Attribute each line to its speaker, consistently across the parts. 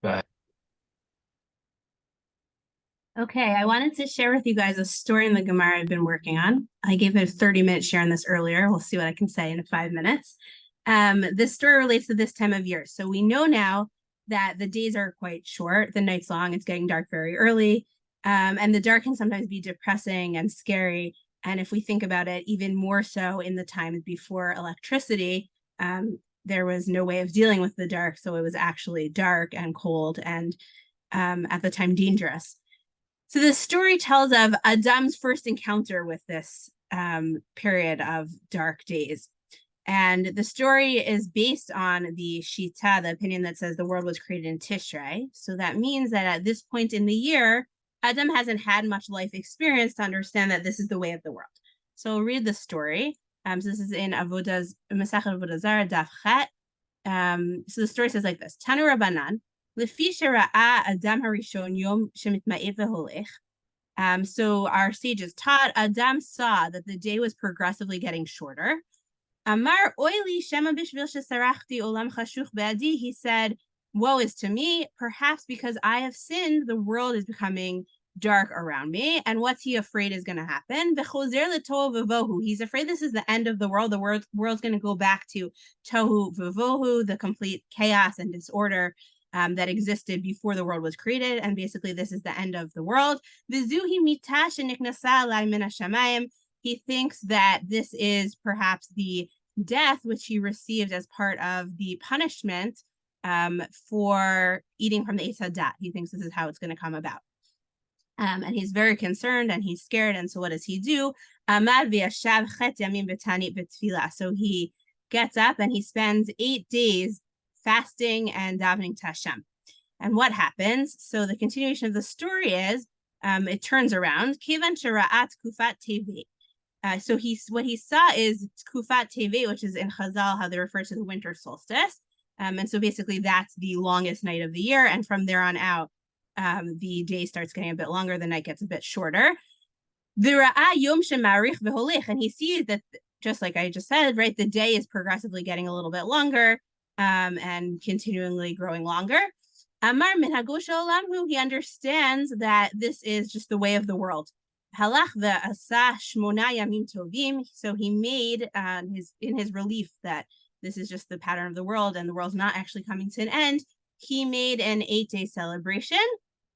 Speaker 1: But
Speaker 2: Okay, I wanted to share with you guys a story in the Gemara I've been working on. I gave a 30-minute share on this earlier. We'll see what I can say in 5 minutes. This story relates to this time of year. So we know now that the days are quite short, the night's long, it's getting dark very early. And the dark can sometimes be depressing and scary. And if we think about it, even more so in the times before electricity, there was no way of dealing with the dark. So it was actually dark and cold and at the time dangerous. So the story tells of Adam's first encounter with this period of dark days. And the story is based on the Shita, the opinion that says the world was created in Tishrei. So that means that at this point in the year, Adam hasn't had much life experience to understand that this is the way of the world. So we'll read the story. So this is in Avoda's Masachet Avodah Zarah Daf Chet. So the story says like this: Tanu Rabbanan, Lefi shera'a Adam harishon yom shemitma'eh v'holech. So our sages taught Adam saw that the day was progressively getting shorter. Amar oili shema bishvil shesarachti olam chashuch be'adi. He said, "Woe is to me! Perhaps because I have sinned, the world is becoming dark around me." And what's he afraid is going to happen? V'chozer letohu v'vohu. He's afraid this is the end of the world. The world's going to go back to tohu v'vohu, the complete chaos and disorder that existed before the world was created. And basically, this is the end of the world. V'zuhi mitash niknasa alai min hashamayim. He thinks that this is perhaps the death which he received as part of the punishment for eating from the Eitz Hadat. He thinks this is how it's going to come about. And he's very concerned and he's scared. And so what does he do? So he gets up and he spends 8 days fasting and davening to Hashem. And what happens? So the continuation of the story is it turns around. So what he saw is Kufat Teve, which is in Chazal how they refer to the winter solstice. And so basically that's the longest night of the year. And from there on out, the day starts getting a bit longer, the night gets a bit shorter. And he sees that, just like I just said, right, the day is progressively getting a little bit longer and continually growing longer. Amar minhago she'olam, he understands that this is just the way of the world. Halach ve'asa shmona yamim tovim. So he made in his relief that this is just the pattern of the world and the world's not actually coming to an end. He made an 8-day celebration.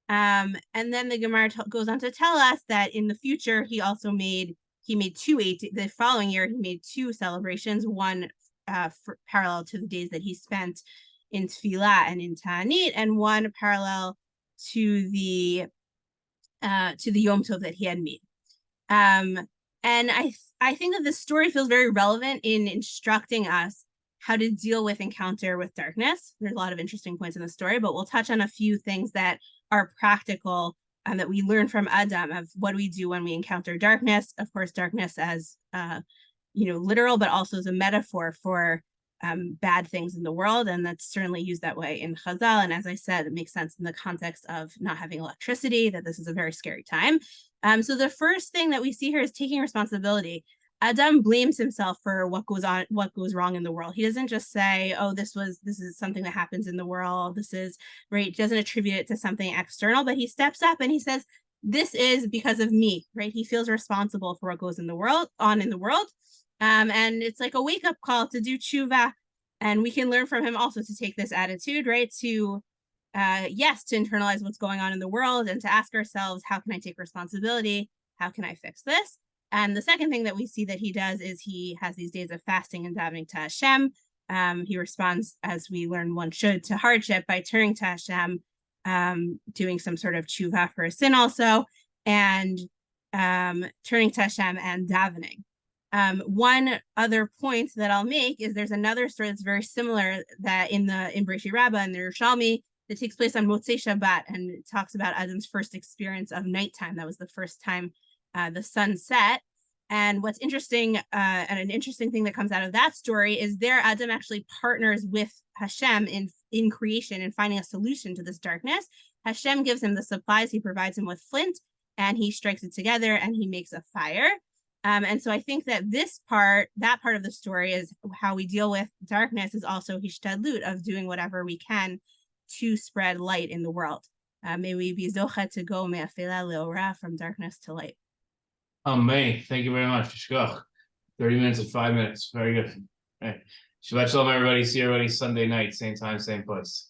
Speaker 2: And then the Gemara goes on to tell us that in the future he made the following year he made 2 celebrations, one parallel to the days that he spent in Tefillah and in Ta'anit, and one parallel to the Yom Tov that he had made. And I think that this story feels very relevant in instructing us how to deal with encounter with darkness. There's a lot of interesting points in the story, but we'll touch on a few things that are practical and that we learn from Adam of what do we do when we encounter darkness. Of course, darkness as literal, but also as a metaphor for bad things in the world, and that's certainly used that way in Chazal. And as I said, it makes sense in the context of not having electricity, that this is a very scary time. So the first thing that we see here is taking responsibility. Adam blames himself for what goes wrong in the world. He doesn't just say, "Oh, this is something that happens in the world. This is right." He doesn't attribute it to something external, but he steps up and he says, "This is because of me." Right? He feels responsible for what goes in the world. And it's like a wake-up call to do tshuva. And we can learn from him also to take this attitude, right? To internalize what's going on in the world and to ask ourselves, how can I take responsibility? How can I fix this? And the second thing that we see that he does is he has these days of fasting and davening to Hashem. He responds, as we learn one should, to hardship by turning to Hashem, doing some sort of tshuva for a sin also, and turning to Hashem and davening. One other point that I'll make is there's another story that's very similar that in Breshit Rabbah and the Yerushalmi that takes place on Motzei Shabbat, and it talks about Adam's first experience of nighttime. That was the first time the sun set. And what's interesting, and an interesting thing that comes out of that story is there Adam actually partners with Hashem in creation and finding a solution to this darkness. Hashem gives him the supplies, he provides him with flint, and he strikes it together and he makes a fire. And so I think that that part of the story is how we deal with darkness is also hishtadlut, of doing whatever we can to spread light in the world. May we be Zechut to go me'afela le'ora, from darkness to light.
Speaker 1: Amen. Thank you very much. Shkoch. 30 minutes and 5 minutes. Very good. All right. Shabbat shalom, everybody. See everybody Sunday night, same time, same place.